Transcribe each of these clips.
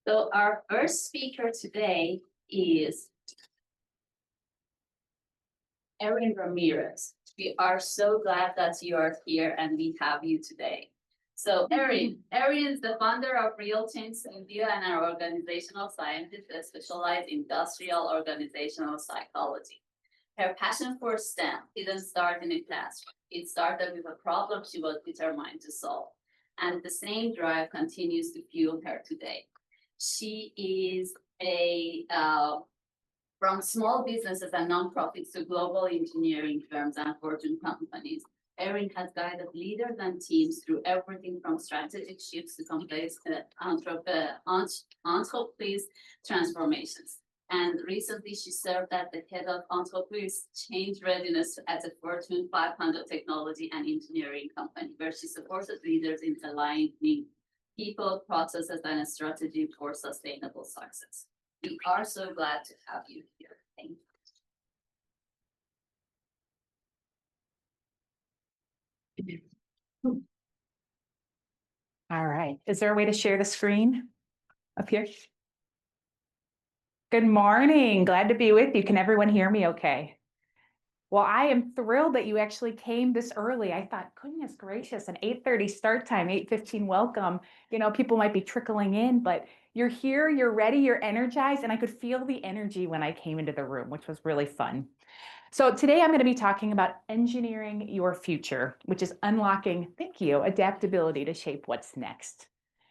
So our first speaker today is Erin Ramirez. We are so glad that you are here and we have you today. So Erin is the founder of Real Change India and an organizational scientist that specializes in industrial organizational psychology. Her passion for STEM didn't start in a classroom. It started with a problem she was determined to solve. And the same drive continues to fuel her today. She is from small businesses and nonprofits to global engineering firms and Fortune companies. Erin has guided leaders and teams through everything from strategic shifts to complex enterprise transformations. And recently, she served as the head of enterprise change readiness at a Fortune 500 technology and engineering company, where she supported leaders in aligning people, processes, and a strategy for sustainable success. We are so glad to have you here. Thank you. All right. Is there a way to share the screen up here? Good morning. Glad to be with you. Can everyone hear me okay? Well, I am thrilled that you actually came this early. I thought, goodness gracious, an 8:30 start time, 8:15 welcome. You know, people might be trickling in, but you're here, you're ready, you're energized, and I could feel the energy when I came into the room, which was really fun. So today I'm going to be talking about engineering your future, which is unlocking, thank you, adaptability to shape what's next.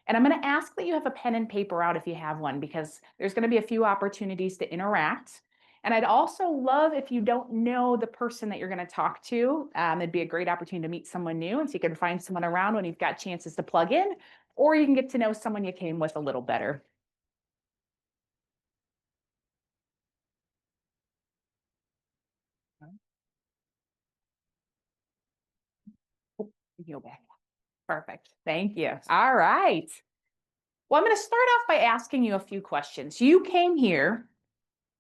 And I'm going to ask that you have a pen and paper out if you have one, because there's going to be a few opportunities to interact. And I'd also love if you don't know the person that you're going to talk to, it'd be a great opportunity to meet someone new. And so you can find someone around when you've got chances to plug in, or you can get to know someone you came with a little better. Go back. Perfect. Thank you. All right. Well, I'm going to start off by asking you a few questions. You came here.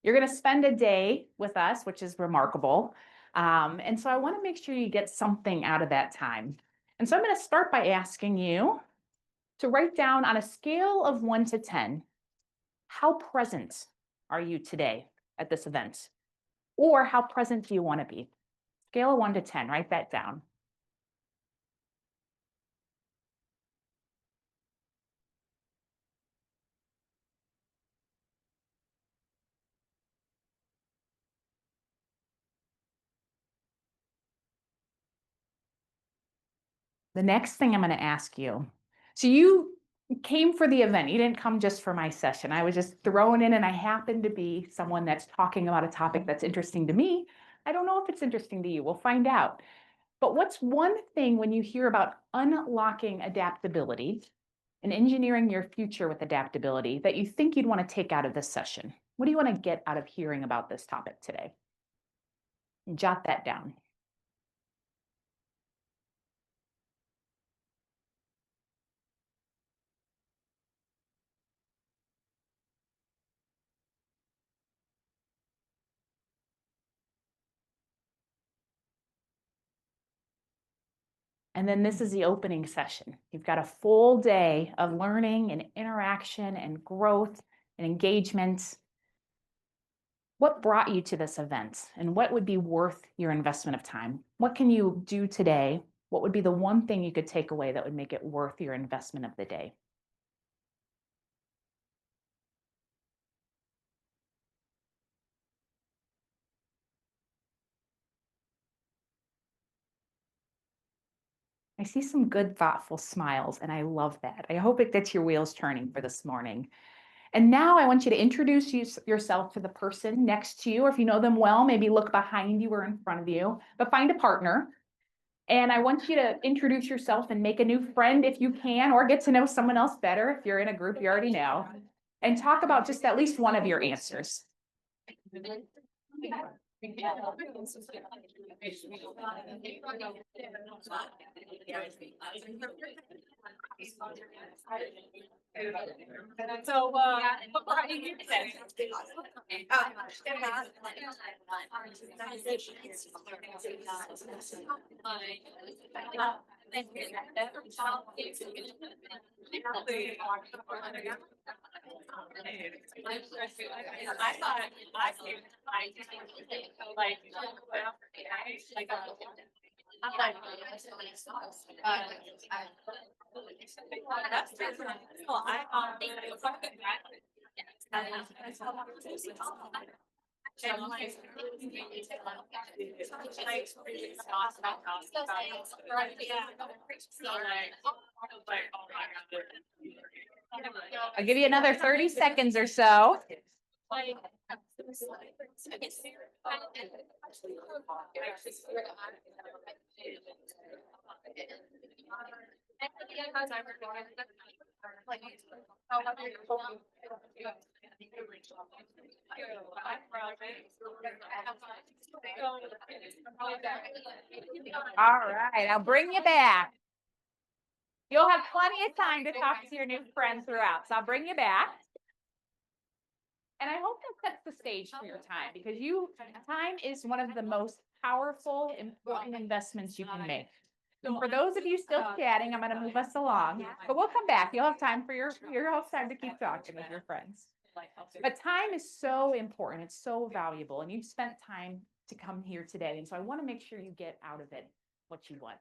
You're going to spend a day with us, which is remarkable. And so I want to make sure you get something out of that time. And so I'm going to start by asking you to write down on a scale of 1 to 10, how present are you today at this event? Or how present do you want to be? Scale of 1 to 10, write that down. The next thing I'm going to ask you, so you came for the event. You didn't come just for my session. I was just thrown in and I happened to be someone that's talking about a topic that's interesting to me. I don't know if it's interesting to you. We'll find out. But what's one thing when you hear about unlocking adaptability and engineering your future with adaptability that you think you'd want to take out of this session? What do you want to get out of hearing about this topic today? Jot that down. And then this is the opening session. You've got a full day of learning and interaction and growth and engagement. What brought you to this event and what would be worth your investment of time? What can you do today? What would be the one thing you could take away that would make it worth your investment of the day? I see some good, thoughtful smiles, and I love that. I hope it gets your wheels turning for this morning. And now I want you to introduce yourself to the person next to you, or if you know them well, maybe look behind you or in front of you, but find a partner. And I want you to introduce yourself and make a new friend if you can, or get to know someone else better if you're in a group you already know, and talk about just at least one of your answers. So, I'll give you another 30 seconds or so. All right, I'll bring you back. You'll have plenty of time to talk to your new friends throughout, so I'll bring you back. And I hope that sets the stage for your time, because time is one of the most powerful, important investments you can make. So for those of you still chatting, I'm going to move us along, but we'll come back. You'll have time for you'll have time to keep talking with your friends. But time is so important. It's so valuable, and you've spent time to come here today. And so I want to make sure you get out of it what you want.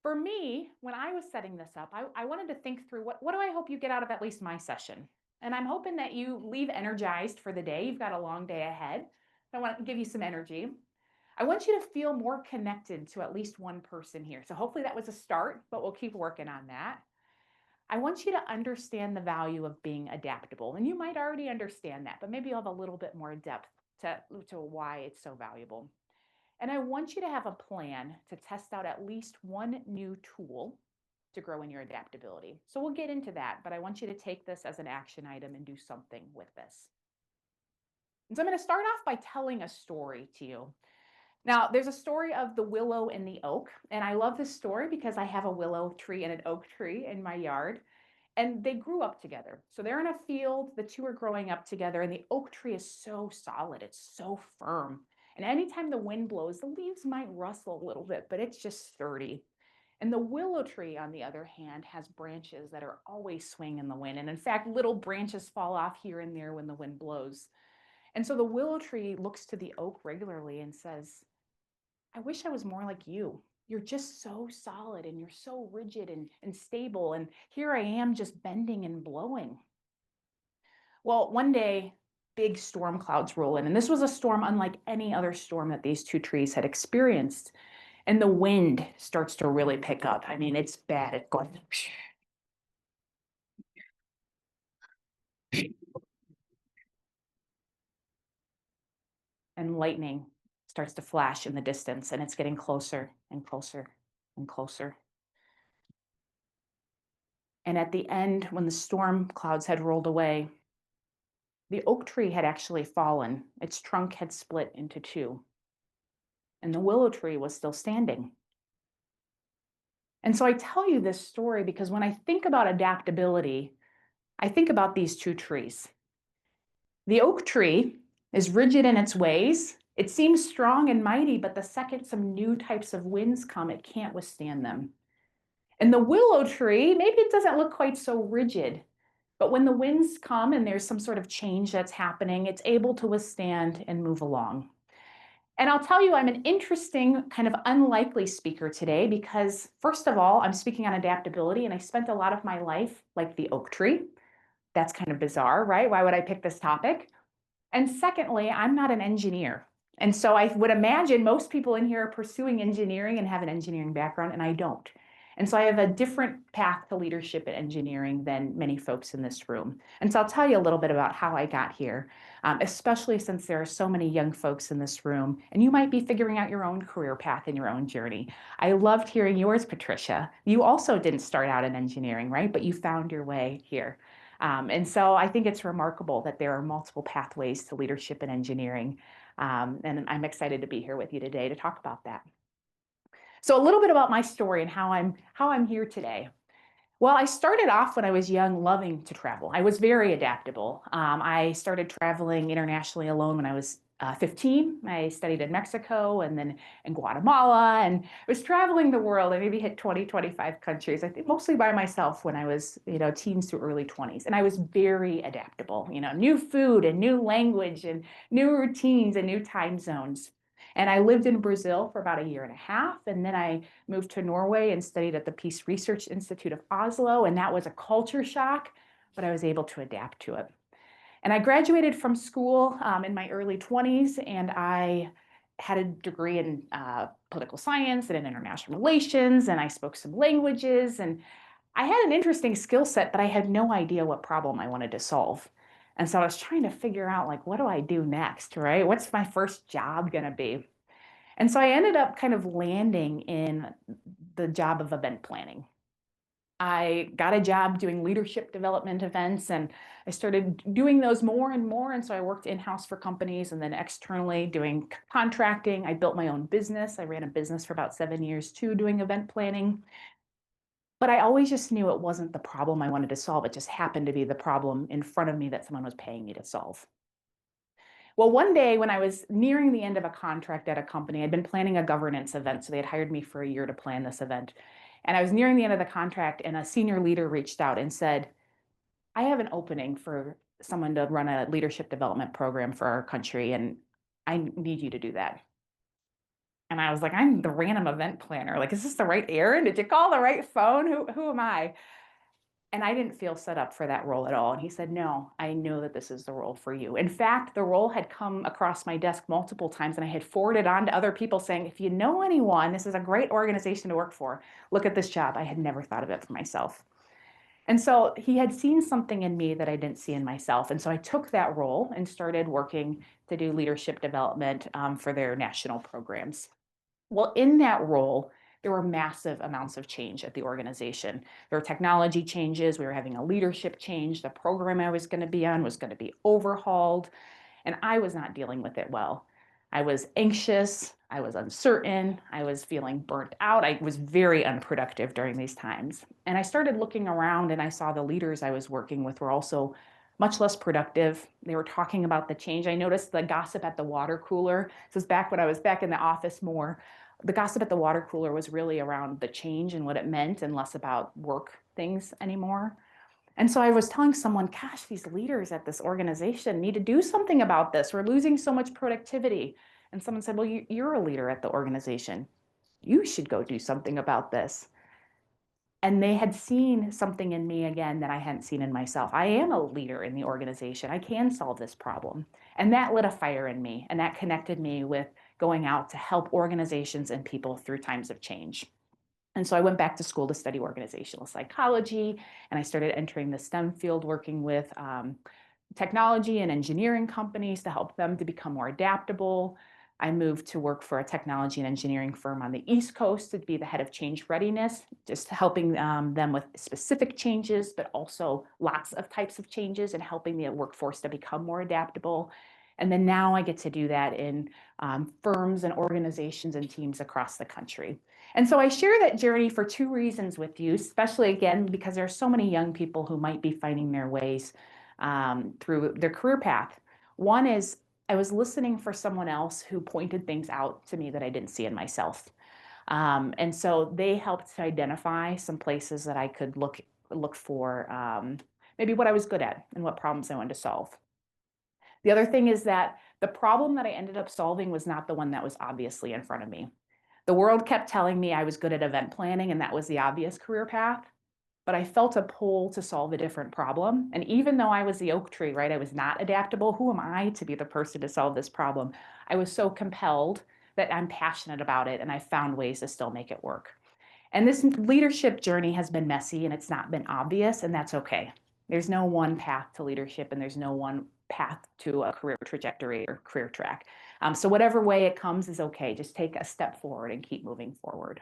For me, when I was setting this up, I wanted to think through what do I hope you get out of at least my session? And I'm hoping that you leave energized for the day. You've got a long day ahead. I want to give you some energy. I want you to feel more connected to at least one person here. So hopefully that was a start, but we'll keep working on that. I want you to understand the value of being adaptable. And you might already understand that, but maybe you'll have a little bit more depth to why it's so valuable. And I want you to have a plan to test out at least one new tool to grow in your adaptability. So we'll get into that, but I want you to take this as an action item and do something with this. And so I'm going to start off by telling a story to you. Now, there's a story of the willow and the oak, and I love this story because I have a willow tree and an oak tree in my yard, and they grew up together. So they're in a field, the two are growing up together, and the oak tree is so solid, it's so firm. And anytime the wind blows, the leaves might rustle a little bit, but it's just sturdy. And the willow tree, on the other hand, has branches that are always swinging in the wind. And in fact, little branches fall off here and there when the wind blows. And so the willow tree looks to the oak regularly and says, I wish I was more like you. You're just so solid and you're so rigid and stable. And here I am just bending and blowing. Well, one day, big storm clouds roll in. And this was a storm unlike any other storm that these two trees had experienced. And the wind starts to really pick up. I mean, it's bad. It's going. And lightning starts to flash in the distance, and it's getting closer and closer and closer. And at the end, when the storm clouds had rolled away, the oak tree had actually fallen. Its trunk had split into two, and the willow tree was still standing. And so I tell you this story because when I think about adaptability, I think about these two trees. The oak tree is rigid in its ways. It seems strong and mighty, but the second some new types of winds come, it can't withstand them. And the willow tree, maybe it doesn't look quite so rigid, but when the winds come and there's some sort of change that's happening, it's able to withstand and move along. And I'll tell you, I'm an interesting, kind of unlikely speaker today because, first of all, I'm speaking on adaptability, and I spent a lot of my life like the oak tree. That's kind of bizarre, right? Why would I pick this topic? And secondly, I'm not an engineer. And so I would imagine most people in here are pursuing engineering and have an engineering background, and I don't. And so I have a different path to leadership in engineering than many folks in this room. And so I'll tell you a little bit about how I got here, especially since there are so many young folks in this room, and you might be figuring out your own career path and your own journey. I loved hearing yours, Patricia. You also didn't start out in engineering, right? But you found your way here. And so I think it's remarkable that there are multiple pathways to leadership in engineering. And I'm excited to be here with you today to talk about that. So a little bit about my story and how I'm here today. Well, I started off when I was young, loving to travel. I was very adaptable. I started traveling internationally alone when I was 15, I studied in Mexico and then in Guatemala and was traveling the world. I maybe hit 20, 25 countries, I think mostly by myself when I was, teens to early 20s. And I was very adaptable, new food and new language and new routines and new time zones. And I lived in Brazil for about a year and a half. And then I moved to Norway and studied at the Peace Research Institute of Oslo. And that was a culture shock, but I was able to adapt to it. And I graduated from school in my early 20s, and I had a degree in political science and in international relations, and I spoke some languages, and I had an interesting skill set, but I had no idea what problem I wanted to solve. And so I was trying to figure out, like, what do I do next, right? What's my first job gonna be? And so I ended up kind of landing in the job of event planning. I got a job doing leadership development events, and I started doing those more and more. And so I worked in-house for companies and then externally doing contracting. I built my own business. I ran a business for about 7 years too, doing event planning. But I always just knew it wasn't the problem I wanted to solve. It just happened to be the problem in front of me that someone was paying me to solve. Well, one day when I was nearing the end of a contract at a company, I'd been planning a governance event. So they had hired me for a year to plan this event. And I was nearing the end of the contract, and a senior leader reached out and said, I have an opening for someone to run a leadership development program for our country, and I need you to do that. And I was like, I'm the random event planner. Like, is this the right Erin? Did you call the right phone? Who am I? And I didn't feel set up for that role at all. And he said, no, I know that this is the role for you. In fact, the role had come across my desk multiple times, and I had forwarded on to other people saying, if you know anyone, this is a great organization to work for. Look at this job. I had never thought of it for myself. And so he had seen something in me that I didn't see in myself. And so I took that role and started working to do leadership development for their national programs. Well, in that role, there were massive amounts of change at the organization. There were technology changes. We were having a leadership change. The program I was going to be on was going to be overhauled, and I was not dealing with it well. I was anxious. I was uncertain. I was feeling burnt out. I was very unproductive during these times. And I started looking around, and I saw the leaders I was working with were also much less productive. They were talking about the change. I noticed the gossip at the water cooler. This was back when I was back in the office more. The gossip at the water cooler was really around the change and what it meant, and less about work things anymore. And so I was telling someone, gosh, these leaders at this organization need to do something about this. We're losing so much productivity. And someone said, well, you're a leader at the organization. You should go do something about this. And they had seen something in me again that I hadn't seen in myself. I am a leader in the organization. I can solve this problem. And that lit a fire in me, and that connected me with going out to help organizations and people through times of change. And so I went back to school to study organizational psychology, and I started entering the STEM field, working with technology and engineering companies to help them to become more adaptable. I moved to work for a technology and engineering firm on the East Coast to be the head of change readiness, just helping them with specific changes, but also lots of types of changes and helping the workforce to become more adaptable. And then now I get to do that in firms and organizations and teams across the country. And so I share that journey for two reasons with you, especially again, because there are so many young people who might be finding their ways through their career path. One is I was listening for someone else who pointed things out to me that I didn't see in myself. And so they helped to identify some places that I could look for maybe what I was good at and what problems I wanted to solve. The other thing is that the problem that I ended up solving was not the one that was obviously in front of me. The world kept telling me I was good at event planning and that was the obvious career path, but I felt a pull to solve a different problem. And even though I was the oak tree, right, I was not adaptable. Who am I to be the person to solve this problem? I was so compelled that I'm passionate about it, and I found ways to still make it work. And this leadership journey has been messy and it's not been obvious, and that's okay. There's no one path to leadership, and there's no one path to a career trajectory or career track. So whatever way it comes is okay. Just take a step forward and keep moving forward.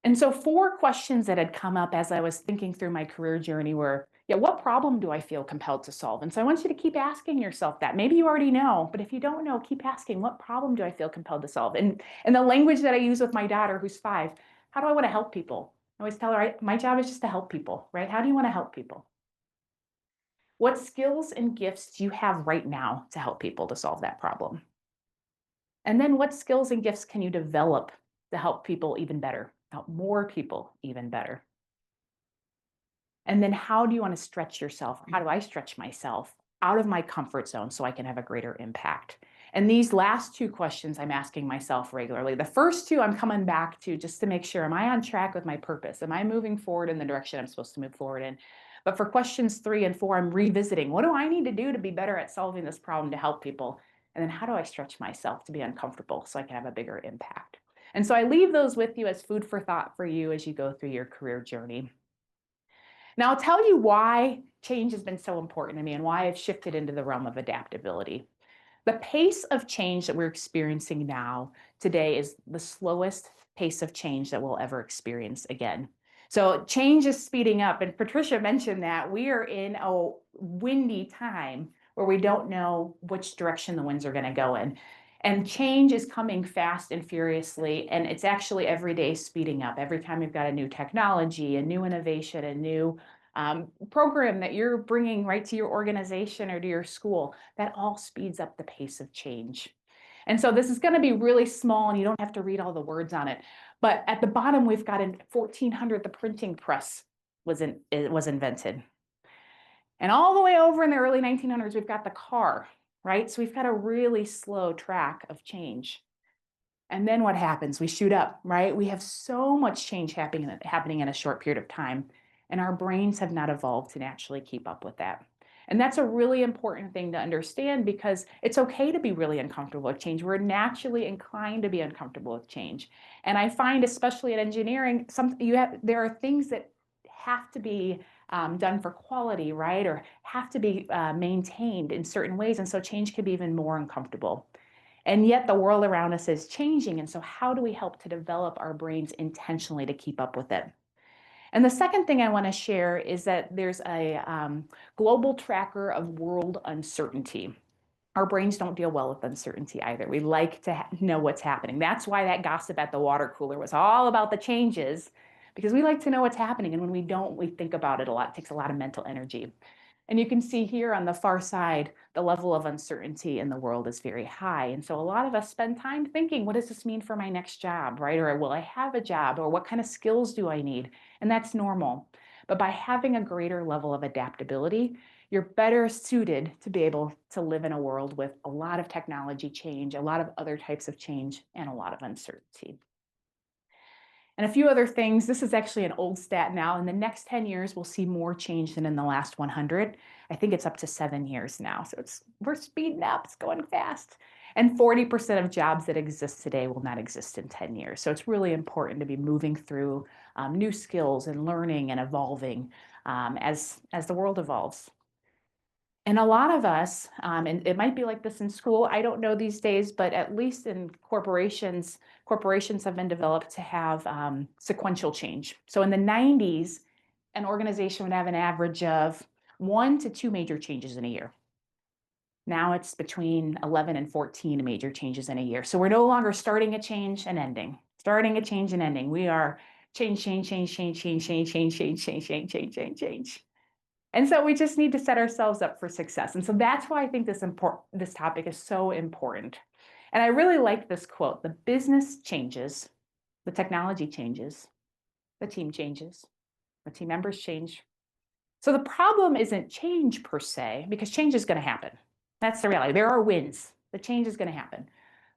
And so 4 questions that had come up as I was thinking through my career journey were, yeah, what problem do I feel compelled to solve? And so I want you to keep asking yourself that. Maybe you already know, but if you don't know, keep asking, what problem do I feel compelled to solve? And the language that I use with my daughter, who's 5, how do I want to help people? I always tell her, my job is just to help people, right? How do you want to help people? What skills and gifts do you have right now to help people to solve that problem? And then what skills and gifts can you develop to help people even better, help more people even better? And then how do you want to stretch yourself? How do I stretch myself out of my comfort zone so I can have a greater impact? And these last two questions I'm asking myself regularly. The first two I'm coming back to just to make sure, am I on track with my purpose? Am I moving forward in the direction I'm supposed to move forward in? But for questions 3 and 4, I'm revisiting, what do I need to do to be better at solving this problem to help people? And then how do I stretch myself to be uncomfortable so I can have a bigger impact? And so I leave those with you as food for thought for you as you go through your career journey. Now, I'll tell you why change has been so important to me and why I've shifted into the realm of adaptability. The pace of change that we're experiencing now today is the slowest pace of change that we'll ever experience again. So change is speeding up. And Patricia mentioned that we are in a windy time where we don't know which direction the winds are going to go in. And change is coming fast and furiously. And it's actually every day speeding up. Every time we've got a new technology, a new innovation, a new program that you're bringing right to your organization or to your school, that all speeds up the pace of change. And so this is going to be really small and you don't have to read all the words on it. But at the bottom, we've got in 1400, the printing press was invented. And all the way over in the early 1900s, we've got the car, right? So we've got a really slow track of change. And then what happens? We shoot up, right? We have so much change happening in a short period of time, and our brains have not evolved to naturally keep up with that. And that's a really important thing to understand because it's okay to be really uncomfortable with change. We're naturally inclined to be uncomfortable with change. And I find, especially in engineering, there are things that have to be done for quality, right? Or have to be maintained in certain ways. And so change can be even more uncomfortable. And yet the world around us is changing. And so how do we help to develop our brains intentionally to keep up with it? And the second thing I want to share is that there's a global tracker of world uncertainty. Our brains don't deal well with uncertainty either. We like to know what's happening. That's why that gossip at the water cooler was all about the changes, because we like to know what's happening. And when we don't, we think about it a lot. It takes a lot of mental energy. And you can see here on the far side, the level of uncertainty in the world is very high. And so a lot of us spend time thinking, what does this mean for my next job, right? Or will I have a job? Or what kind of skills do I need? And that's normal. But by having a greater level of adaptability, you're better suited to be able to live in a world with a lot of technology change, a lot of other types of change, and a lot of uncertainty. And a few other things. This is actually an old stat now. In the next 10 years, we'll see more change than in the last 100. I think it's up to 7 years now. So we're speeding up, it's going fast. And 40% of jobs that exist today will not exist in 10 years. So it's really important to be moving through new skills and learning and evolving as the world evolves. And a lot of us, and it might be like this in school, I don't know these days, but at least in corporations have been developed to have sequential change. So in the 90s, an organization would have an average of 1 to 2 major changes in a year. Now it's between 11 and 14 major changes in a year. So we're no longer starting a change and ending, starting a change and ending. We are change, change, change, change, change, change, change, change, change, change, change, change, change. And so we just need to set ourselves up for success. And so that's why I think this topic is so important. And I really like this quote: the business changes, the technology changes, the team changes, the team members change. So the problem isn't change per se, because change is going to happen. That's the reality. There are wins. The change is going to happen.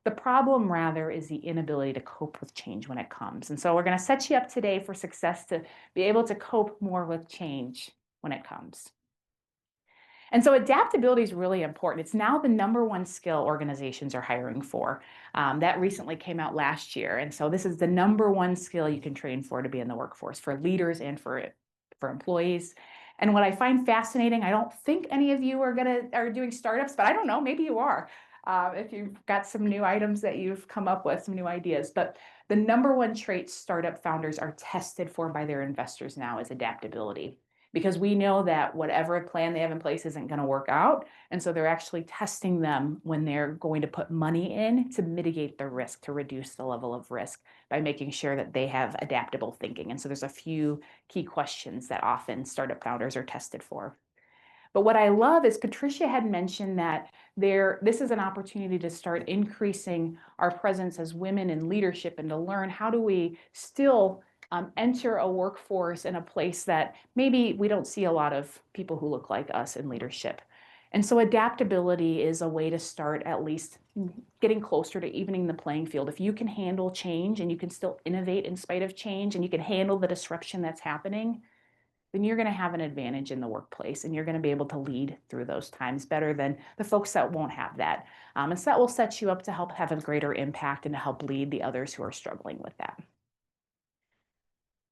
The problem, rather, is the inability to cope with change when it comes. And so we're going to set you up today for success to be able to cope more with change when it comes. And so adaptability is really important. It's now the #1 skill organizations are hiring for. That recently came out last year. And so this is the #1 skill you can train for to be in the workforce, for leaders and for employees. And what I find fascinating, I don't think any of you are doing startups, but I don't know, maybe you are. If you've got some new items that you've come up with, some new ideas. But the #1 trait startup founders are tested for by their investors now is adaptability, because we know that whatever plan they have in place isn't going to work out. And so they're actually testing them when they're going to put money in to mitigate the risk, to reduce the level of risk by making sure that they have adaptable thinking. And so there's a few key questions that often startup founders are tested for. But what I love is Patricia had mentioned that this is an opportunity to start increasing our presence as women in leadership and to learn how do we still enter a workforce in a place that maybe we don't see a lot of people who look like us in leadership. And so adaptability is a way to start at least getting closer to evening the playing field. If you can handle change and you can still innovate in spite of change and you can handle the disruption that's happening, then you're going to have an advantage in the workplace and you're going to be able to lead through those times better than the folks that won't have that. And so that will set you up to help have a greater impact and to help lead the others who are struggling with that.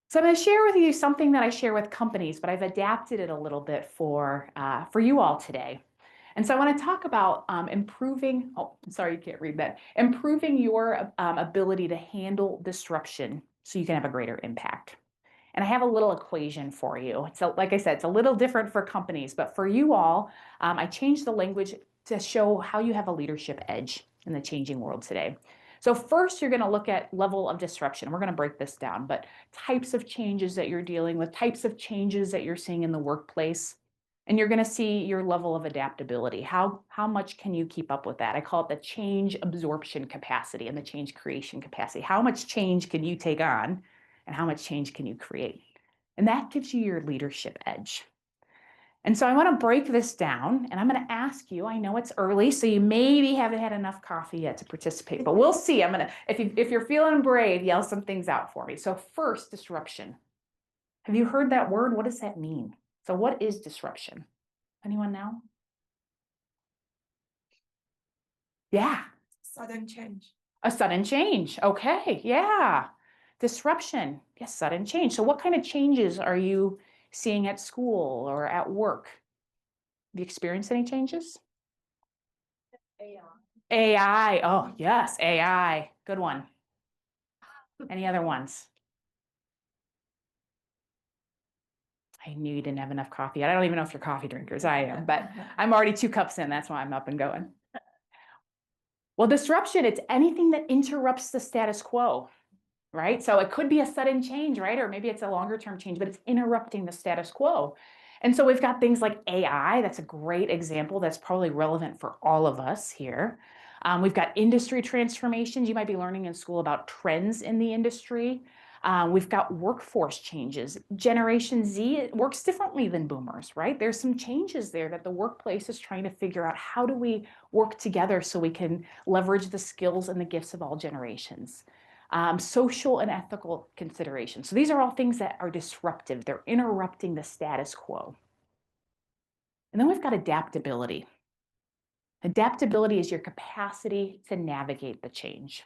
So I'm going to share with you something that I share with companies, but I've adapted it a little bit for you all today. And so I want to talk about improving, oh, sorry, you can't read that, improving your ability to handle disruption so you can have a greater impact. And I have a little equation for you. So like I said, it's a little different for companies, but for you all, I changed the language to show how you have a leadership edge in the changing world today. So first, you're going to look at level of disruption. We're going to break this down, but types of changes that you're dealing with, types of changes that you're seeing in the workplace, and you're going to see your level of adaptability. How much can you keep up with that? I call it the change absorption capacity and the change creation capacity. How much change can you take on and how much change can you create? And that gives you your leadership edge. And so I want to break this down and I'm going to ask you, I know it's early, so you maybe haven't had enough coffee yet to participate, but we'll see. I'm going to, if you're feeling brave, yell some things out for me. So first, disruption. Have you heard that word? What does that mean? So what is disruption? Anyone know? Yeah. Sudden change. A sudden change. Okay. Yeah. Disruption. Yes, sudden change. So what kind of changes are you seeing at school or at work? Have you experienced any changes? AI. AI. Oh, yes, AI. Good one. Any other ones? I knew you didn't have enough coffee. I don't even know if you're coffee drinkers. I am, but I'm already 2 cups in. That's why I'm up and going. Well, disruption, it's anything that interrupts the status quo, right? So it could be a sudden change, right? Or maybe it's a longer term change, but it's interrupting the status quo. And so we've got things like AI. That's a great example that's probably relevant for all of us here. We've got industry transformations. You might be learning in school about trends in the industry. We've got workforce changes. Generation Z works differently than boomers, right? There's some changes there that the workplace is trying to figure out how do we work together so we can leverage the skills and the gifts of all generations. Social and ethical considerations. So these are all things that are disruptive. They're interrupting the status quo. And then we've got adaptability. Adaptability is your capacity to navigate the change.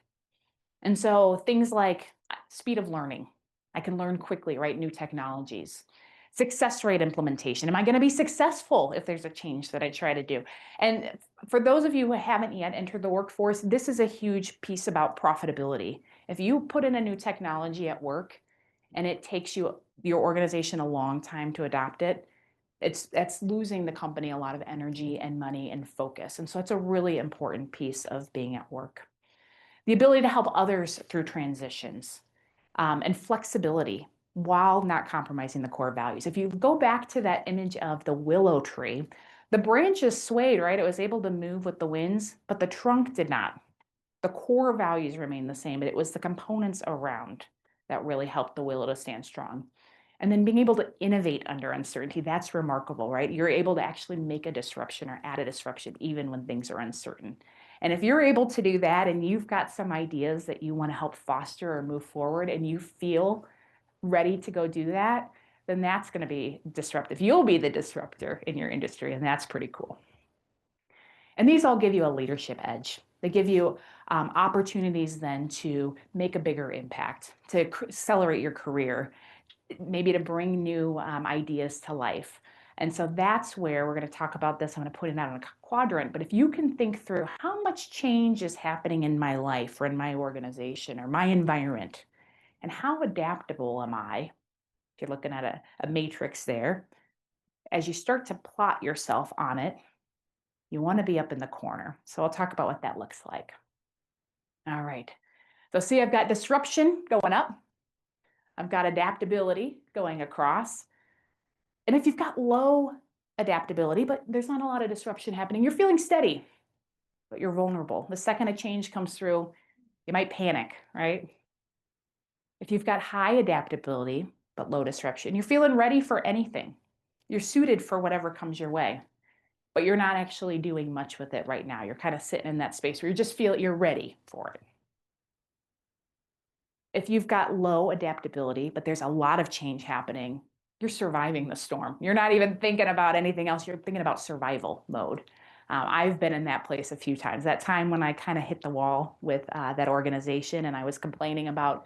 And so things like speed of learning. I can learn quickly, right? New technologies. Success rate implementation. Am I going to be successful if there's a change that I try to do? And for those of you who haven't yet entered the workforce, this is a huge piece about profitability. If you put in a new technology at work and it takes your organization a long time to adopt it, that's losing the company a lot of energy and money and focus. And so it's a really important piece of being at work. The ability to help others through transitions, and flexibility while not compromising the core values. If you go back to that image of the willow tree, the branches swayed, right? It was able to move with the winds, but the trunk did not. The core values remained the same, but it was the components around that really helped the willow to stand strong. And then being able to innovate under uncertainty, that's remarkable, right? You're able to actually make a disruption or add a disruption even when things are uncertain. And if you're able to do that and you've got some ideas that you want to help foster or move forward and you feel ready to go do that, then that's going to be disruptive. You'll be the disruptor in your industry, and that's pretty cool. And these all give you a leadership edge. They give you opportunities then to make a bigger impact, to accelerate your career, maybe to bring new ideas to life. And so that's where we're going to talk about this. I'm going to put it out on a quadrant, but if you can think through how much change is happening in my life or in my organization or my environment, and how adaptable am I, if you're looking at a matrix there, as you start to plot yourself on it, you want to be up in the corner. So I'll talk about what that looks like. All right. So see, I've got disruption going up. I've got adaptability going across. And if you've got low adaptability, but there's not a lot of disruption happening. You're feeling steady, but you're vulnerable. The second a change comes through, you might panic, right? If you've got high adaptability, but low disruption, you're feeling ready for anything. You're suited for whatever comes your way, but you're not actually doing much with it right now. You're kind of sitting in that space where you just feel you're ready for it. If you've got low adaptability, but there's a lot of change happening, you're surviving the storm. You're not even thinking about anything else. You're thinking about survival mode. I've been in that place a few times. That time when I kind of hit the wall with that organization and I was complaining about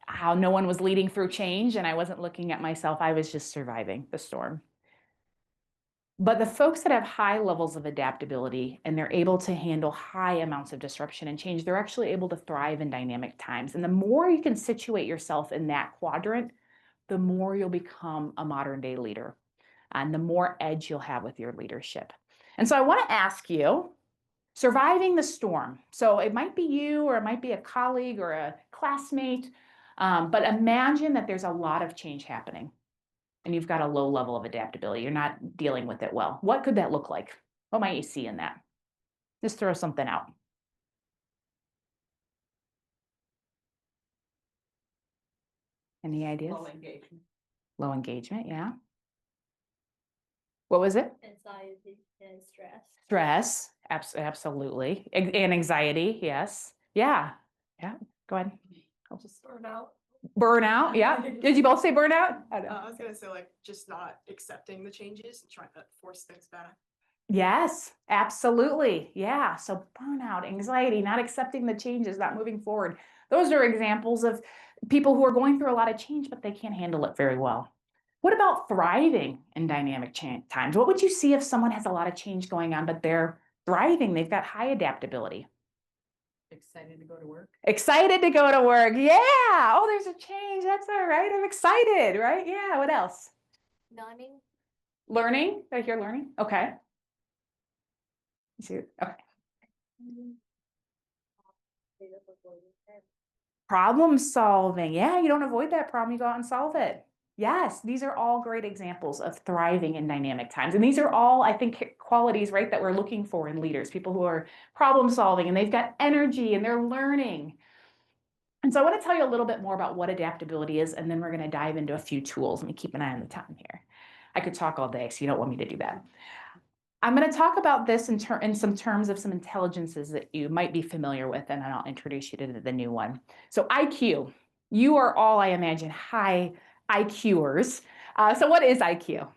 how no one was leading through change and I wasn't looking at myself. I was just surviving the storm. But the folks that have high levels of adaptability and they're able to handle high amounts of disruption and change, they're actually able to thrive in dynamic times. And the more you can situate yourself in that quadrant, the more you'll become a modern day leader and the more edge you'll have with your leadership. And so I want to ask you, surviving the storm. So it might be you or it might be a colleague or a classmate, but imagine that there's a lot of change happening and you've got a low level of adaptability. You're not dealing with it well. What could that look like? What might you see in that? Just throw something out. Any ideas? Low engagement. Low engagement, yeah. What was it? Anxiety and stress. Stress, absolutely. And anxiety, yes. Yeah, yeah, go ahead. Just burnout. Burnout, yeah. Did you both say burnout? I was gonna say like just not accepting the changes and trying to force things back. Yes, absolutely. Yeah. So burnout, anxiety, not accepting the changes, not moving forward. Those are examples of people who are going through a lot of change, but they can't handle it very well. What about thriving in dynamic times? What would you see if someone has a lot of change going on, but they're thriving? They've got high adaptability. Excited to go to work. Excited to go to work. Yeah. Oh, there's a change. That's all right. I'm excited, right? Yeah. What else? Learning. Learning. Did I hear learning? Okay. Okay. Problem solving. Yeah, you don't avoid that problem, you go out and solve it. Yes, these are all great examples of thriving in dynamic times. And these are all, I think, qualities, right, that we're looking for in leaders, people who are problem solving and they've got energy and they're learning. And so I want to tell you a little bit more about what adaptability is, and then we're going to dive into a few tools. Let me keep an eye on the time here. I could talk all day, so you don't want me to do that. I'm going to talk about this in some terms of some intelligences that you might be familiar with, and then I'll introduce you to the new one. So IQ, you are all, I imagine, high IQers. So what is IQ? That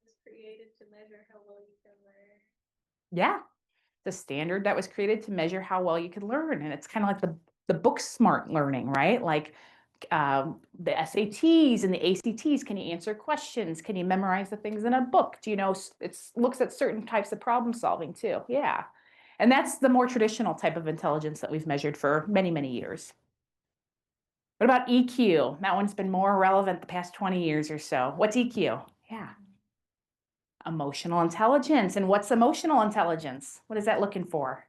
was created to measure how well you can learn. Yeah, the standard that was created to measure how well you can learn. And it's kind of like the book smart learning, right? Like the SATs and the ACTs. Can you answer questions? Can you memorize the things in a book? Do you know, it looks at certain types of problem solving too. Yeah. And that's the more traditional type of intelligence that we've measured for many, many years. What about EQ? That one's been more relevant the past 20 years or so. What's EQ? Yeah. Emotional intelligence. And what's emotional intelligence? What is that looking for?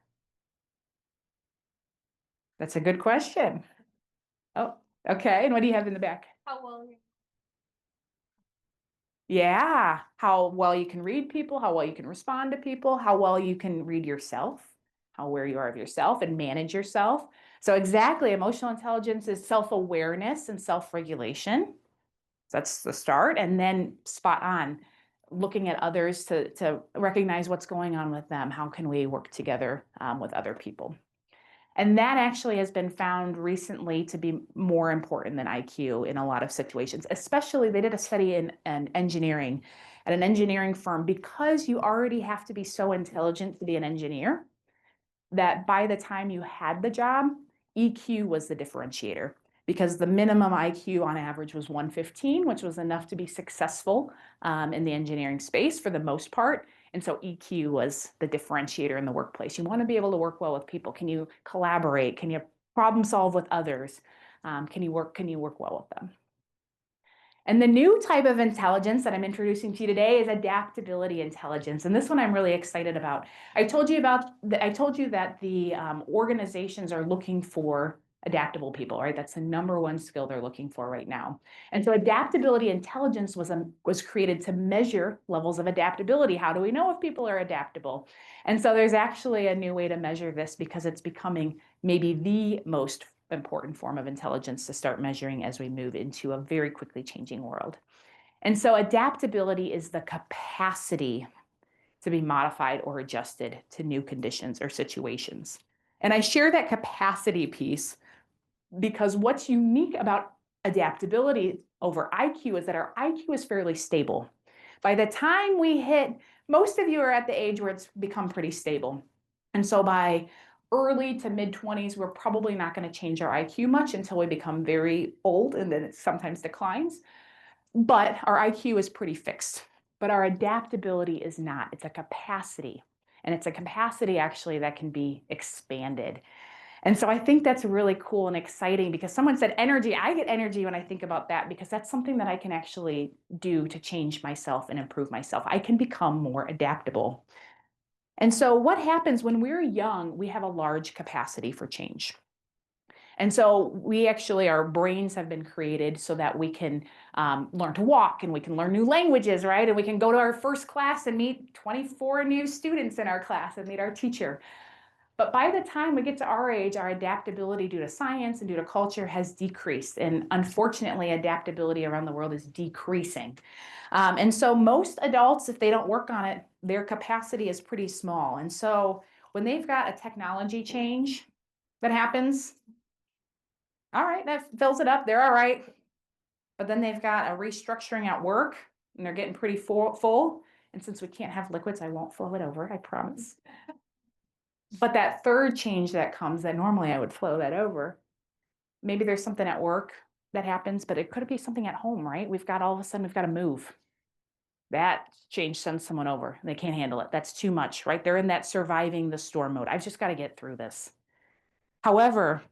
That's a good question. Oh, okay. And what do you have in the back? How well you Yeah, how well you can read people, how well you can respond to people, how well you can read yourself, how aware you are of yourself and manage yourself. So exactly, emotional intelligence is self-awareness and self-regulation. That's the start. And then spot on, looking at others to recognize what's going on with them. How can we work together with other people? And that actually has been found recently to be more important than IQ in a lot of situations. Especially, they did a study in engineering at an engineering firm, because you already have to be so intelligent to be an engineer that by the time you had the job, EQ was the differentiator, because the minimum IQ on average was 115, which was enough to be successful in the engineering space for the most part. And so EQ was the differentiator in the workplace. You want to be able to work well with people. Can you collaborate? Can you problem solve with others? Can you work well with them? And the new type of intelligence that I'm introducing to you today is adaptability intelligence. And this one I'm really excited about. I told you that the organizations are looking for adaptable people, right? That's the number one skill they're looking for right now. And so adaptability intelligence was created to measure levels of adaptability. How do we know if people are adaptable? And so there's actually a new way to measure this because it's becoming maybe the most important form of intelligence to start measuring as we move into a very quickly changing world. And so adaptability is the capacity to be modified or adjusted to new conditions or situations. And I share that capacity piece because what's unique about adaptability over IQ is that our IQ is fairly stable. By the time we hit, most of you are at the age where it's become pretty stable. And so by early to mid 20s, we're probably not going to change our IQ much until we become very old, and then it sometimes declines. But our IQ is pretty fixed. But our adaptability is not. It's a capacity. And it's a capacity actually that can be expanded. And so I think that's really cool and exciting because someone said energy. I get energy when I think about that because that's something that I can actually do to change myself and improve myself. I can become more adaptable. And so what happens when we're young, we have a large capacity for change. And so we actually, our brains have been created so that we can learn to walk and we can learn new languages, right? And we can go to our first class and meet 24 new students in our class and meet our teacher. But by the time we get to our age, our adaptability due to science and due to culture has decreased. And unfortunately, adaptability around the world is decreasing. And so most adults, if they don't work on it, their capacity is pretty small. And so when they've got a technology change that happens, all right, that fills it up. They're all right. But then they've got a restructuring at work and they're getting pretty full. And since we can't have liquids, I won't flow it over, I promise. But that third change that comes that normally I would flow that over, maybe there's something at work that happens, but it could be something at home, right? We've got all of a sudden, we've got to move. That change sends someone over. They can't handle it. That's too much, right? They're in that surviving the storm mode. I've just got to get through this. However,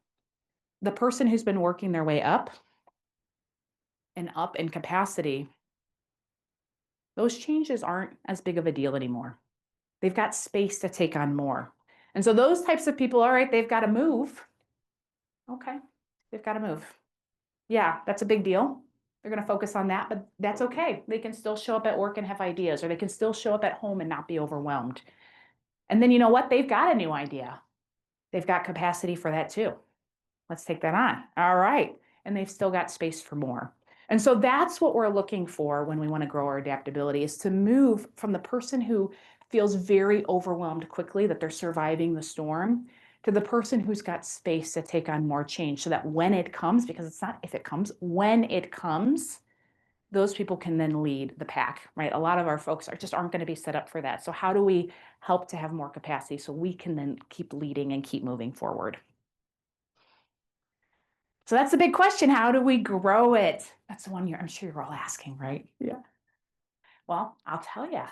the person who's been working their way up in capacity, those changes aren't as big of a deal anymore. They've got space to take on more. And so those types of people, all right, they've got to move. Okay, they've got to move. Yeah, that's a big deal. They're going to focus on that, but that's okay. They can still show up at work and have ideas, or they can still show up at home and not be overwhelmed. And then you know what? They've got a new idea. They've got capacity for that too. Let's take that on. All right. And they've still got space for more. And so that's what we're looking for when we want to grow our adaptability, is to move from the person who feels very overwhelmed quickly that they're surviving the storm to the person who's got space to take on more change, so that when it comes, because it's not if it comes, when it comes, those people can then lead the pack, right? A lot of our folks aren't going to be set up for that. So how do we help to have more capacity so we can then keep leading and keep moving forward? So that's the big question. How do we grow it? That's the one I'm sure you're all asking, right? Yeah. Well, I'll tell you.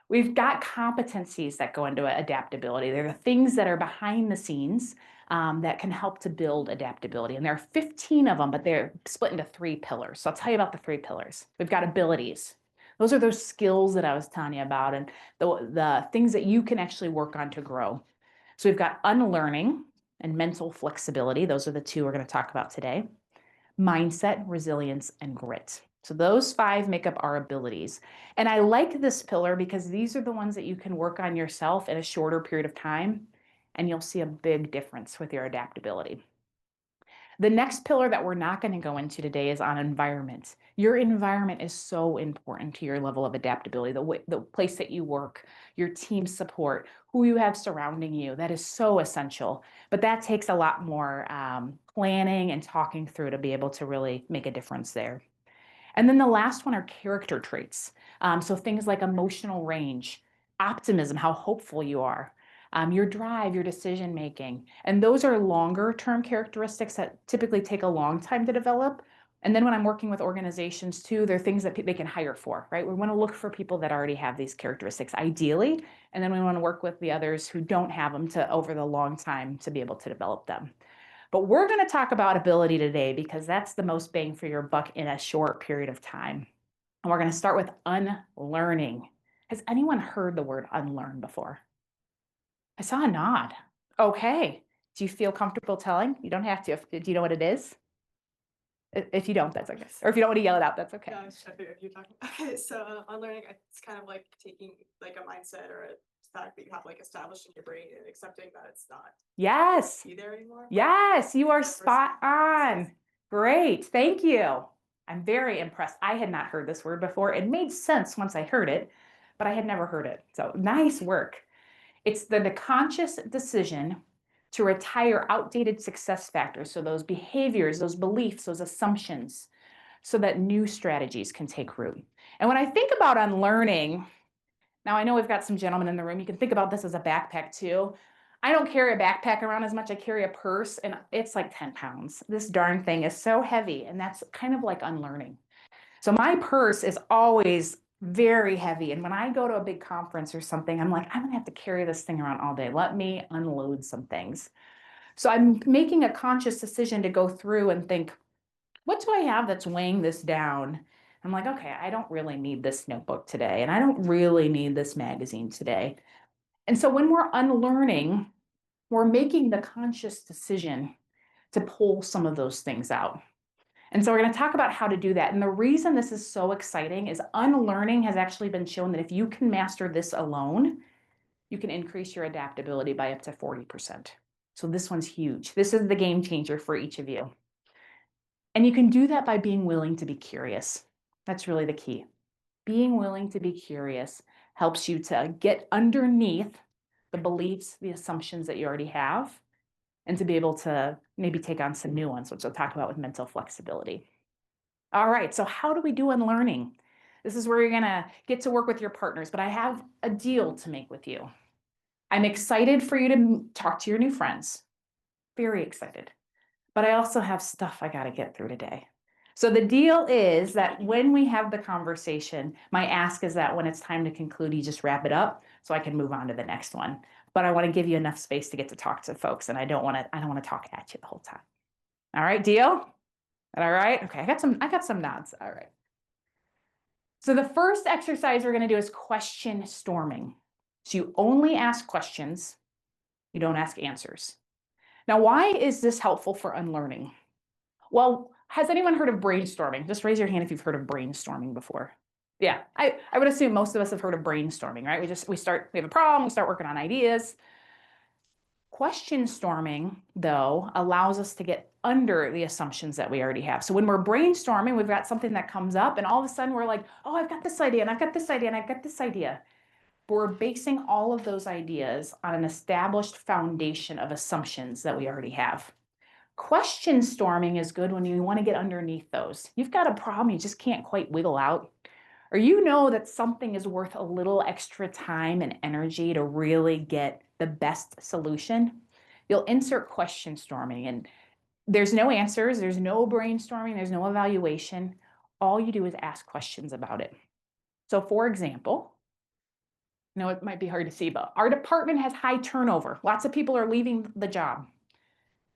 We've got competencies that go into adaptability. They're the things that are behind the scenes that can help to build adaptability. And there are 15 of them, but they're split into 3 pillars. So I'll tell you about the 3 pillars. We've got abilities. Those are those skills that I was telling you about and the things that you can actually work on to grow. So we've got unlearning and mental flexibility. Those are the 2 we're going to talk about today. Mindset, resilience, and grit. So those 5 make up our abilities. And I like this pillar because these are the ones that you can work on yourself in a shorter period of time, and you'll see a big difference with your adaptability. The next pillar that we're not going to go into today is on environment. Your environment is so important to your level of adaptability, the place that you work, your team support, who you have surrounding you. That is so essential. But that takes a lot more planning and talking through to be able to really make a difference there. And then the last one are character traits. So things like emotional range, optimism, how hopeful you are, your drive, your decision making. And those are longer term characteristics that typically take a long time to develop. And then when I'm working with organizations too, they're things that they can hire for, right? We want to look for people that already have these characteristics ideally. And then we want to work with the others who don't have them over the long time to be able to develop them. But we're going to talk about ability today because that's the most bang for your buck in a short period of time. And we're going to start with unlearning. Has anyone heard the word unlearn before? I saw a nod. Okay. Do you feel comfortable telling? You don't have to. Do you know what it is? If you don't, that's okay. Or if you don't want to yell it out, that's okay. Yeah, I was trying to figure if you're talking. Okay, so unlearning, it's kind of like taking like a mindset or a fact that you have like established in your brain and accepting that it's not Yes. be there anymore. Yes, you are That person spot on. says- Great. Thank you. I'm very impressed. I had not heard this word before. It made sense once I heard it, but I had never heard it. So nice work. It's the conscious decision to retire outdated success factors. So those behaviors, those beliefs, those assumptions, so that new strategies can take root. And when I think about unlearning, now I know we've got some gentlemen in the room. You can think about this as a backpack too. I don't carry a backpack around as much. I carry a purse and it's like 10 pounds. This darn thing is so heavy, and that's kind of like unlearning. So my purse is always very heavy. And when I go to a big conference or something, I'm like, I'm gonna have to carry this thing around all day. Let me unload some things. So I'm making a conscious decision to go through and think, what do I have that's weighing this down? I'm like, okay, I don't really need this notebook today, and I don't really need this magazine today. And so when we're unlearning, we're making the conscious decision to pull some of those things out. And so we're going to talk about how to do that. And the reason this is so exciting is unlearning has actually been shown that if you can master this alone, you can increase your adaptability by up to 40%. So this one's huge. This is the game changer for each of you. And you can do that by being willing to be curious. That's really the key. Being willing to be curious helps you to get underneath the beliefs, the assumptions that you already have, and to be able to maybe take on some new ones, which I'll talk about with mental flexibility. All right, so how do we do unlearning? This is where you're gonna get to work with your partners, but I have a deal to make with you. I'm excited for you to talk to your new friends. Very excited. But I also have stuff I gotta get through today. So the deal is that when we have the conversation, my ask is that when it's time to conclude, you just wrap it up so I can move on to the next one. But I want to give you enough space to get to talk to folks, and I don't want to talk at you the whole time. All right, deal? All right? Okay, I got some nods. All right. So the first exercise we're going to do is question storming. So you only ask questions, you don't ask answers. Now, why is this helpful for unlearning? Well, has anyone heard of brainstorming? Just raise your hand if you've heard of brainstorming before. Yeah, I would assume most of us have heard of brainstorming, right? We have a problem, we start working on ideas. Question storming, though, allows us to get under the assumptions that we already have. So when we're brainstorming, we've got something that comes up, and all of a sudden we're like, oh, I've got this idea, and I've got this idea, and I've got this idea. But we're basing all of those ideas on an established foundation of assumptions that we already have. Question storming is good when you want to get underneath those. You've got a problem you just can't quite wiggle out, or you know that something is worth a little extra time and energy to really get the best solution. You'll insert question storming, and there's no answers, there's no brainstorming, there's no evaluation. All you do is ask questions about it. So for example, I know it might be hard to see, but our department has high turnover. Lots of people are leaving the job.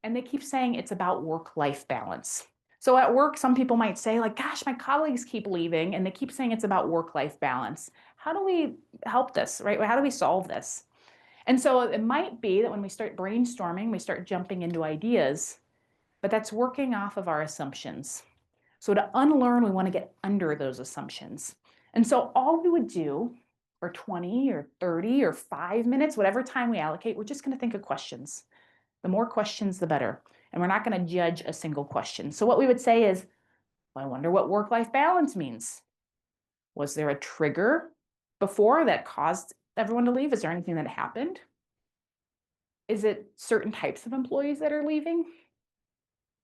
And they keep saying it's about work-life balance. So at work, some people might say like, gosh, my colleagues keep leaving and they keep saying it's about work-life balance. How do we help this, right? How do we solve this? And so it might be that when we start brainstorming, we start jumping into ideas, but that's working off of our assumptions. So to unlearn, we want to get under those assumptions. And so all we would do for 20 or 30 or 5 minutes, whatever time we allocate, we're just going to think of questions. The more questions, the better. And we're not going to judge a single question. So what we would say is, well, I wonder what work-life balance means. Was there a trigger before that caused everyone to leave? Is there anything that happened? Is it certain types of employees that are leaving?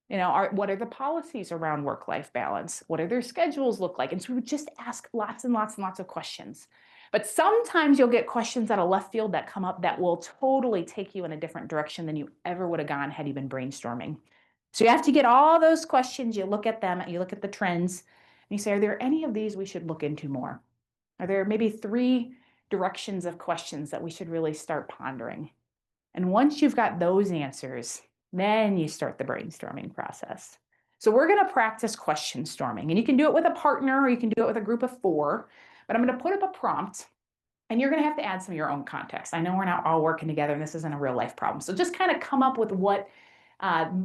What are the policies around work-life balance? What do their schedules look like? And so we would just ask lots and lots and lots of questions. But sometimes you'll get questions out of left field that come up that will totally take you in a different direction than you ever would have gone had you been brainstorming. So you have to get all those questions, you look at them, you look at the trends, and you say, are there any of these we should look into more? Are there maybe 3 directions of questions that we should really start pondering? And once you've got those answers, then you start the brainstorming process. So we're going to practice question storming, and you can do it with a partner or you can do it with a group of 4, but I'm going to put up a prompt And you're going to have to add some of your own context. I know we're not all working together and this isn't a real life problem. So just kind of come up with what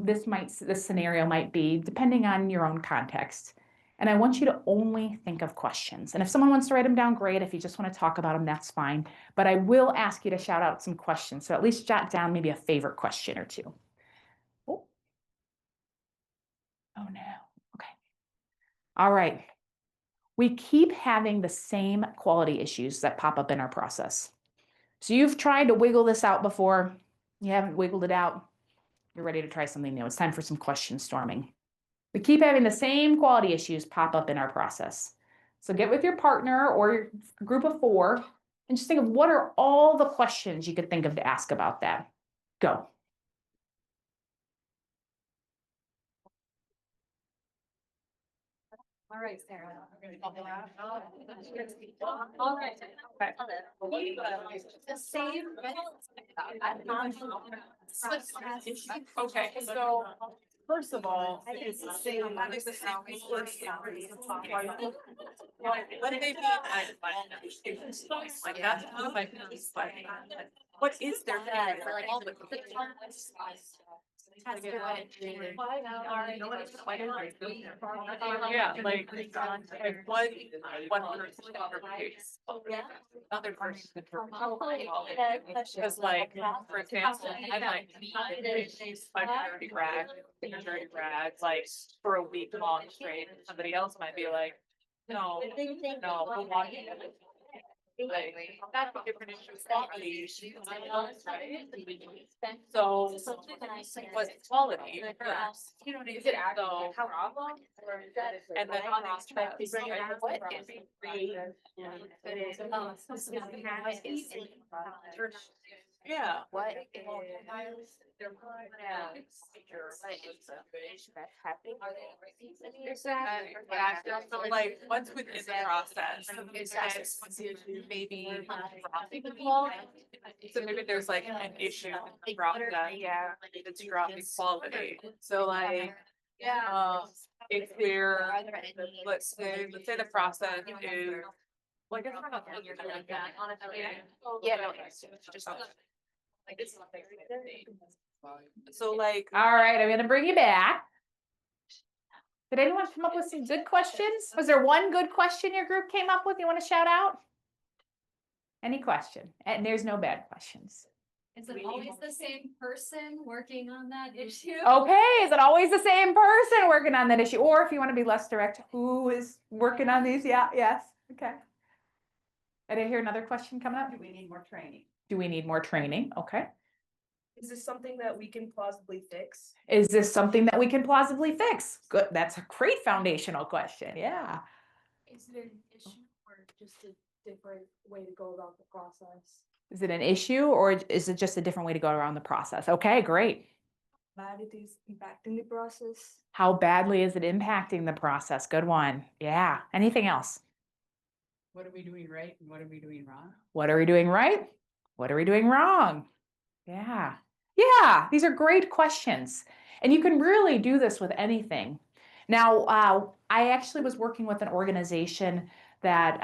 this scenario might be depending on your own context. And I want you to only think of questions. And if someone wants to write them down, great. If you just want to talk about them, that's fine. But I will ask you to shout out some questions. So at least jot down maybe a favorite question or two. Oh, oh no. Okay. All right. We keep having the same quality issues that pop up in our process. So you've tried to wiggle this out before, you haven't wiggled it out, you're ready to try something new. It's time for some question storming. We keep having the same quality issues pop up in our process. So get with your partner or your group of 4 and just think of what are all the questions you could think of to ask about that. Go. All right, Sarah. All right. The same. Okay, so first of all, it's the same. What do they mean? Like that's one of my things, like, what is their? Yeah, like one person interpretates other person interpretates. Because like, for example, I might use my dirty rag, like for a week long straight, and somebody else might be like, no, but why? Like, that's a different issue of quality, right? So, what's quality first? Is it actually a problem? And then on these tracks, what is yeah. What is their so like what's within the process? Maybe dropping the quality. So maybe there's like an issue with the process. Yeah. It's dropping quality. So like if we're let's say the process is like it's not like that. Yeah, no, it's just like it's not so like All right, I'm going to bring you back. Did anyone come up with some good questions? Was there one good question your group came up with you want to shout out? Any question? And there's no bad questions. Is it always the same person working on that issue? Okay, is it always the same person working on that issue? Or if you want to be less direct, who is working on these? Yeah, yes, okay. Did I hear another question coming up? Do we need more training? Do we need more training? Okay. Is this something that we can plausibly fix? Is this something that we can plausibly fix? Good, that's a great foundational question, yeah. Is it an issue or just a different way to go about the process? Is it an issue or is it just a different way to go around the process? Okay, great. Bad it is impacting the process? How badly is it impacting the process? Good one. Yeah. Anything else? What are we doing right and what are we doing wrong? What are we doing right? What are we doing wrong? Yeah. Yeah, these are great questions. And you can really do this with anything. Now, I actually was working with an organization that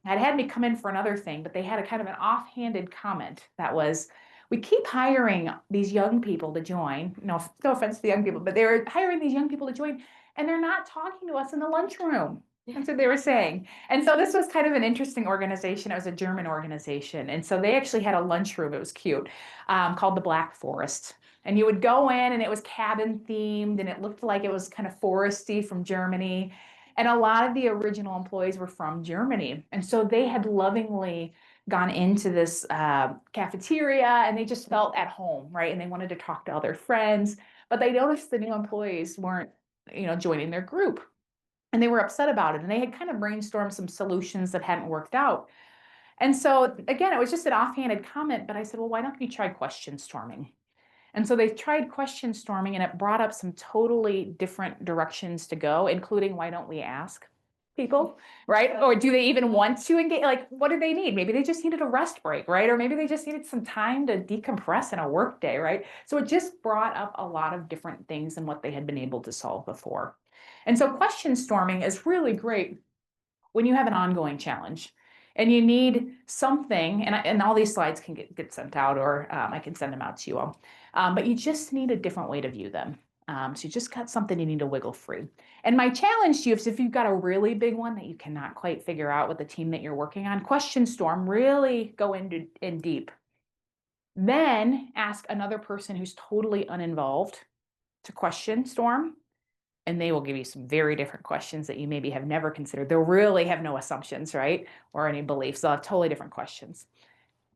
had me come in for another thing, but they had a kind of an offhanded comment that was, we keep hiring these young people to join. No offense to the young people, but they were hiring these young people to join, and they're not talking to us in the lunchroom. That's what they were saying. And so this was kind of an interesting organization. It was a German organization. And so they actually had a lunchroom. It was cute, called the Black Forest. And you would go in and it was cabin themed and it looked like it was kind of foresty from Germany. And a lot of the original employees were from Germany. And so they had lovingly gone into this cafeteria and they just felt at home, right? And they wanted to talk to other friends, but they noticed the new employees weren't, joining their group. And they were upset about it. And they had kind of brainstormed some solutions that hadn't worked out. And so again, it was just an offhanded comment, but I said, well, why don't you try question storming? And so they tried question storming and it brought up some totally different directions to go, including why don't we ask people, right? Or do they even want to engage? Like, what do they need? Maybe they just needed a rest break, right? Or maybe they just needed some time to decompress in a work day, right? So it just brought up a lot of different things than what they had been able to solve before. And so question storming is really great when you have an ongoing challenge. And you need something, and all these slides can get sent out, or I can send them out to you all. But you just need a different way to view them. So you just got something you need to wiggle free. And my challenge to you is if you've got a really big one that you cannot quite figure out with the team that you're working on, question storm, really go in deep. Then ask another person who's totally uninvolved to question storm, and they will give you some very different questions that you maybe have never considered. They'll really have no assumptions, right? Or any beliefs. They'll have totally different questions.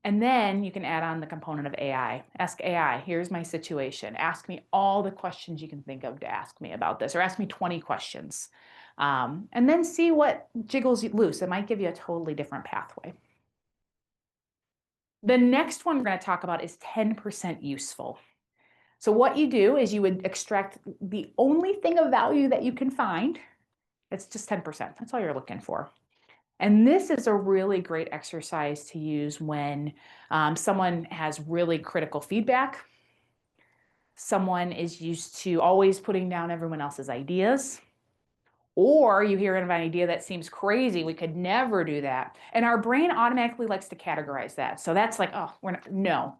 And then you can add on the component of AI. Ask AI, here's my situation. Ask me all the questions you can think of to ask me about this, or ask me 20 questions. And then see what jiggles you loose. It might give you a totally different pathway. The next one we're going to talk about is 10% useful. So what you do is you would extract the only thing of value that you can find. It's just 10%. That's all you're looking for. And this is a really great exercise to use when someone has really critical feedback. Someone is used to always putting down everyone else's ideas. Or you hear an idea that seems crazy, we could never do that. And our brain automatically likes to categorize that. So that's like, oh, no.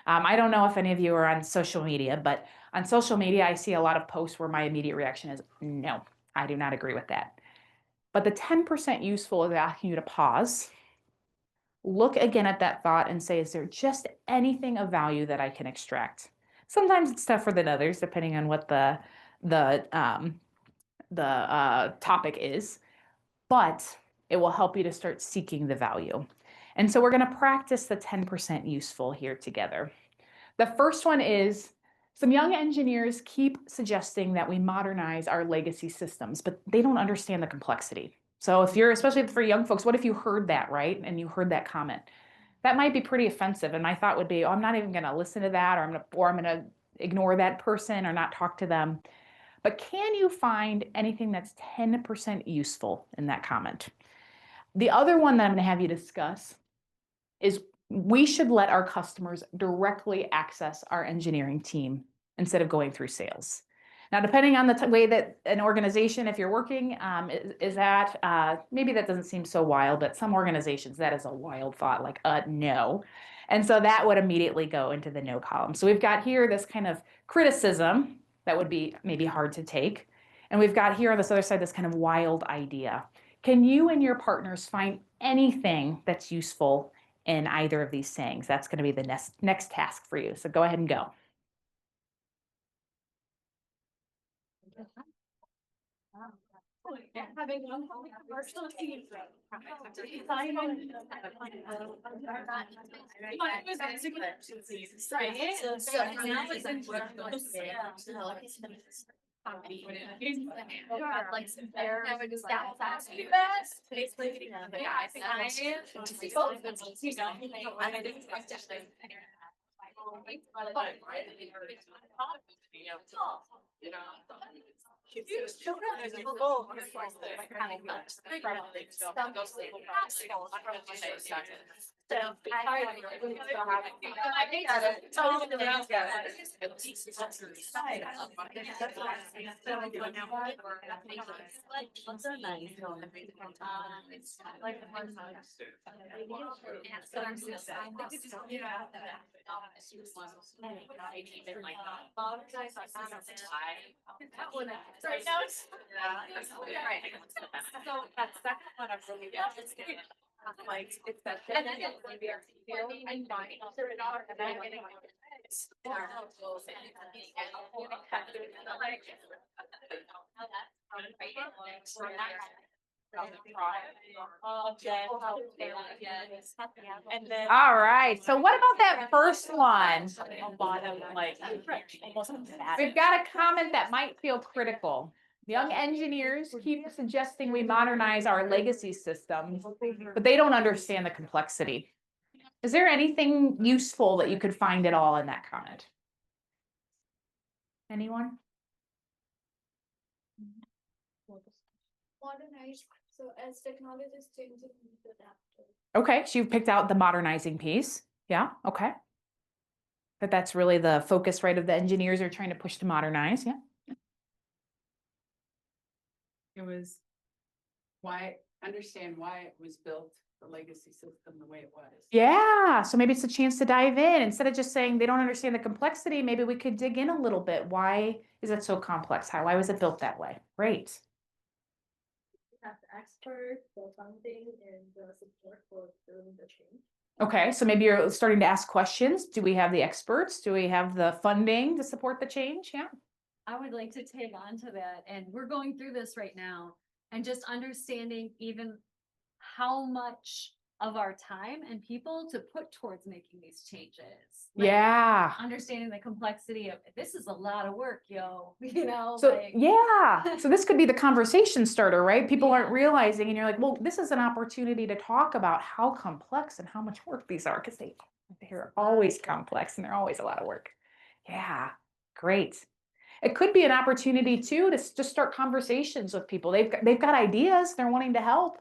I don't know if any of you are on social media, but on social media, I see a lot of posts where my immediate reaction is, no, I do not agree with that. But the 10% useful is asking you to pause, look again at that thought and say, is there just anything of value that I can extract? Sometimes it's tougher than others, depending on what the topic is, but it will help you to start seeking the value. And so we're going to practice the 10% useful here together. The first one is, some young engineers keep suggesting that we modernize our legacy systems, but they don't understand the complexity. So if you're, especially for young folks, what if you heard that, right? And you heard that comment? That might be pretty offensive. And my thought would be, oh, I'm not even going to listen to that, or I'm going to ignore that person or not talk to them. But can you find anything that's 10% useful in that comment? The other one that I'm going to have you discuss is we should let our customers directly access our engineering team instead of going through sales. Now, depending on the way that an organization, if you're working, is at, maybe that doesn't seem so wild, but some organizations, that is a wild thought, like, no. And so that would immediately go into the no column. So we've got here this kind of criticism that would be maybe hard to take. And we've got here on this other side, this kind of wild idea. Can you and your partners find anything that's useful in either of these sayings? That's going to be the next task for you. So go ahead and go. Having one commercial team. All right. So what about that first one? We've got a comment that might feel critical. Young engineers keep suggesting we modernize our legacy systems, but they don't understand the complexity. Is there anything useful that you could find at all in that comment? Anyone? Modernize, so as technologies change, we need to adapt to it. Okay, so you've picked out the modernizing piece. Yeah, okay. But that's really the focus, right, of the engineers are trying to push to modernize, yeah? It was understand why it was built the legacy system the way it was. Yeah, so maybe it's a chance to dive in. Instead of just saying they don't understand the complexity, maybe we could dig in a little bit. Why is it so complex? Why was it built that way? Great. Have the expert, the funding, and the support for doing the change. Okay, so maybe you're starting to ask questions. Do we have the experts? Do we have the funding to support the change? Yeah. I would like to tag on to that, and we're going through this right now, and just understanding even how much of our time and people to put towards making these changes. Like, Yeah. understanding the complexity of, this is a lot of work, yo, you know, So, like. yeah, so this could be the conversation starter, right? People aren't Yeah. realizing, and you're like, well, this is an opportunity to talk about how complex and how much work these are, because they're always complex and they're always a lot of work. Yeah, great. It could be an opportunity too to just start conversations with people. They've got ideas, they're wanting to help.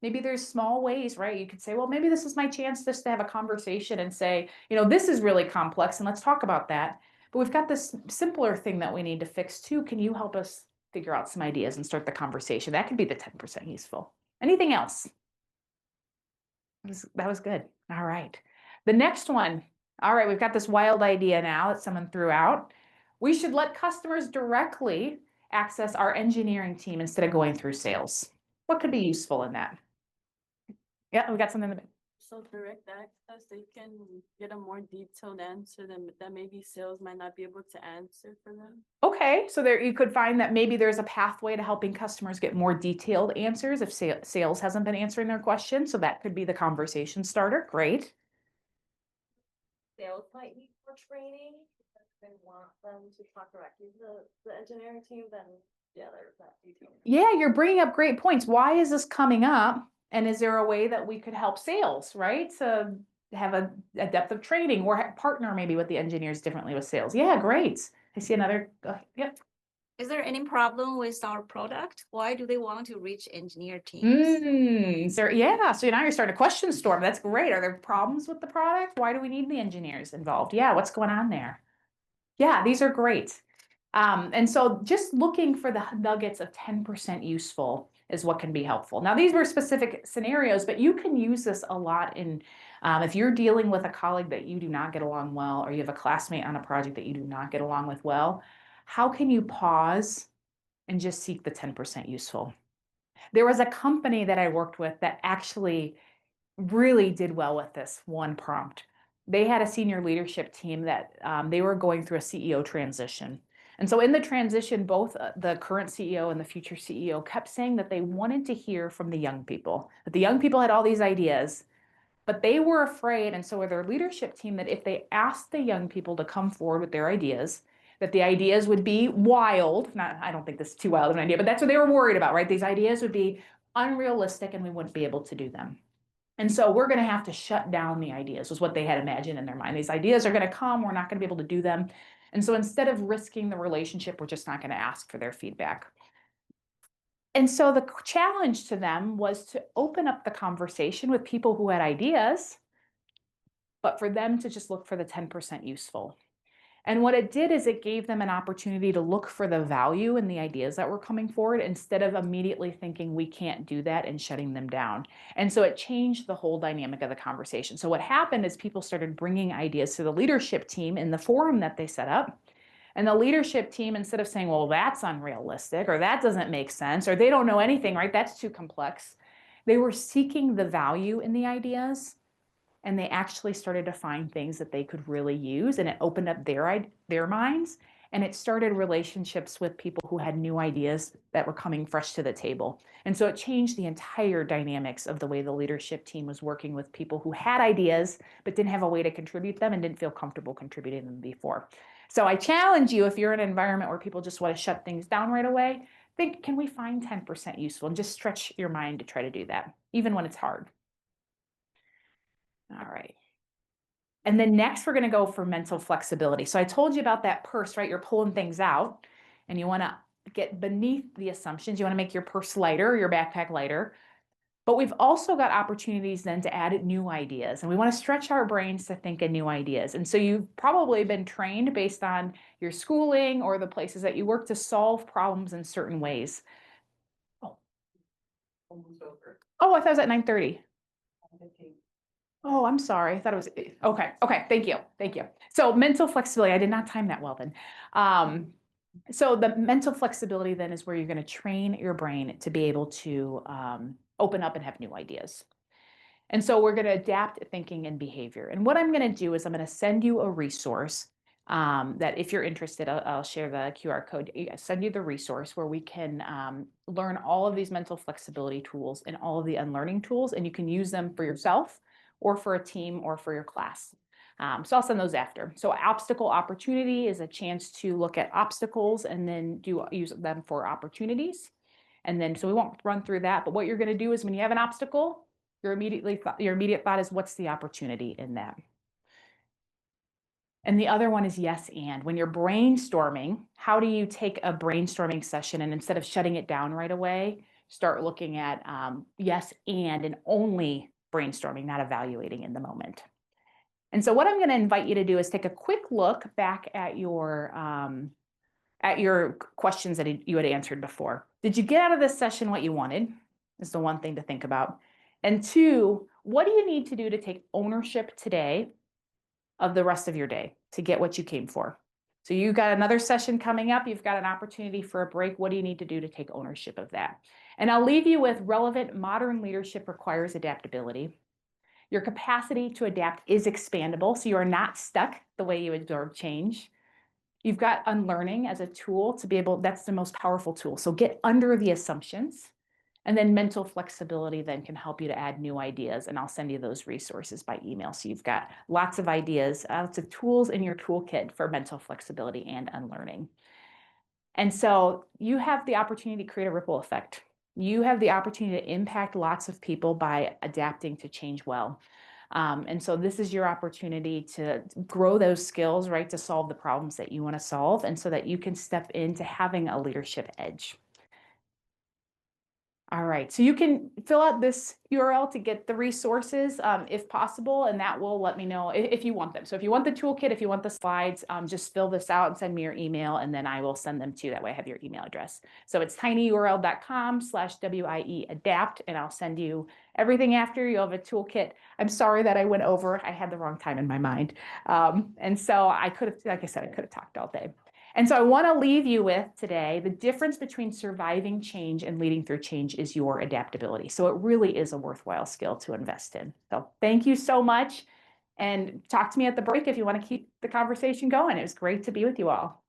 Maybe there's small ways, right? You could say, well, maybe this is my chance just to have a conversation and say, this is really complex and let's talk about that. But we've got this simpler thing that we need to fix too. Can you help us figure out some ideas and start the conversation? That could be the 10% useful. Anything else? That was good. All right. The next one. All right, we've got this wild idea now that someone threw out. We should let customers directly access our engineering team instead of going through sales. What could be useful in that? Yeah, we got something in the So direct access, they can get a more detailed answer that maybe sales might not be able to answer for them. Okay, so there you could find that maybe there's a pathway to helping customers get more detailed answers if sales hasn't been answering their questions. So that could be the conversation starter. Great. Sales might need more training, because they want them to talk directly to the engineering team, then there's that detail. Yeah, you're bringing up great points. Why is this coming up? And is there a way that we could help sales, right? To have a depth of training or partner maybe with the engineers differently with sales. Yeah, great. I see another, yep. Is there any problem with our product? Why do they want to reach engineer teams? Yeah, so now you're starting a question storm. That's great. Are there problems with the product? Why do we need the engineers involved? Yeah, what's going on there? Yeah, these are great. And so just looking for the nuggets of 10% useful is what can be helpful. Now, these were specific scenarios, but you can use this a lot in if you're dealing with a colleague that you do not get along well, or you have a classmate on a project that you do not get along with well, how can you pause and just seek the 10% useful? There was a company that I worked with that actually really did well with this one prompt. They had a senior leadership team that they were going through a CEO transition. And so in the transition, both the current CEO and the future CEO kept saying that they wanted to hear from the young people, that the young people had all these ideas, but they were afraid, and so were their leadership team, that if they asked the young people to come forward with their ideas, that the ideas would be wild. I don't think this is too wild of an idea, but that's what they were worried about, right? These ideas would be unrealistic and we wouldn't be able to do them. And so we're going to have to shut down the ideas, was what they had imagined in their mind. These ideas are going to come, we're not going to be able to do them. And so instead of risking the relationship, we're just not going to ask for their feedback. And so the challenge to them was to open up the conversation with people who had ideas, but for them to just look for the 10% useful. And what it did is it gave them an opportunity to look for the value in the ideas that were coming forward instead of immediately thinking we can't do that and shutting them down. And so it changed the whole dynamic of the conversation. So what happened is people started bringing ideas to the leadership team in the forum that they set up. And the leadership team, instead of saying, well, that's unrealistic, or that doesn't make sense, or they don't know anything, right? That's too complex. They were seeking the value in the ideas, and they actually started to find things that they could really use, and it opened up their minds, and it started relationships with people who had new ideas that were coming fresh to the table. And so it changed the entire dynamics of the way the leadership team was working with people who had ideas but didn't have a way to contribute them and didn't feel comfortable contributing them before. So I challenge you, if you're in an environment where people just want to shut things down right away, think, can we find 10% useful? And just stretch your mind to try to do that, even when it's hard. All right. And then next, we're going to go for mental flexibility. So I told you about that purse, right? You're pulling things out and you want to get beneath the assumptions. You want to make your purse lighter, your backpack lighter. But we've also got opportunities then to add new ideas. And we want to stretch our brains to think of new ideas. And so you've probably been trained based on your schooling or the places that you work to solve problems in certain ways. Oh, Almost over. I thought it was at 9:30. Oh, I'm sorry. I thought it was, okay, okay, thank you, thank you. So mental flexibility, I did not time that well then. So the mental flexibility then is where you're gonna train your brain to be able to open up and have new ideas. And so we're gonna adapt thinking and behavior. And what I'm gonna do is I'm gonna send you a resource that if you're interested, I'll share the QR code, send you the resource where we can learn all of these mental flexibility tools and all of the unlearning tools, and you can use them for yourself or for a team or for your class. So I'll send those after. So obstacle opportunity is a chance to look at obstacles and then use them for opportunities. And then, so we won't run through that, but what you're gonna do is when you have an obstacle, your immediate thought is, what's the opportunity in that? And the other one is yes and. When you're brainstorming, how do you take a brainstorming session and instead of shutting it down right away, start looking at yes and only brainstorming, not evaluating in the moment. And so what I'm going to invite you to do is take a quick look back at your questions that you had answered before. Did you get out of this session what you wanted? Is the one thing to think about. And two, what do you need to do to take ownership today of the rest of your day to get what you came for? So you got another session coming up. You've got an opportunity for a break. What do you need to do to take ownership of that? And I'll leave you with relevant modern leadership requires adaptability. Your capacity to adapt is expandable, so you are not stuck the way you absorb change. You've got unlearning as a tool to be able, that's the most powerful tool. So get under the assumptions. And then mental flexibility then can help you to add new ideas. And I'll send you those resources by email. So you've got lots of ideas, lots of tools in your toolkit for mental flexibility and unlearning. And so you have the opportunity to create a ripple effect. You have the opportunity to impact lots of people by adapting to change well. And so this is your opportunity to grow those skills, right, to solve the problems that you want to solve, and so that you can step into having a leadership edge. All right, so you can fill out this URL to get the resources if possible, and that will let me know if you want them. So if you want the toolkit, if you want the slides, just fill this out and send me your email, and then I will send them to you. That way I have your email address. So it's tinyurl.com/WIE adapt, and I'll send you everything after. You'll have a toolkit. I'm sorry that I went over. I had the wrong time in my mind. And so I could have, like I said, I could have talked all day. And so I want to leave you with today, the difference between surviving change and leading through change is your adaptability. So it really is a worthwhile skill to invest in. So thank you so much. And talk to me at the break if you want to keep the conversation going. It was great to be with you all.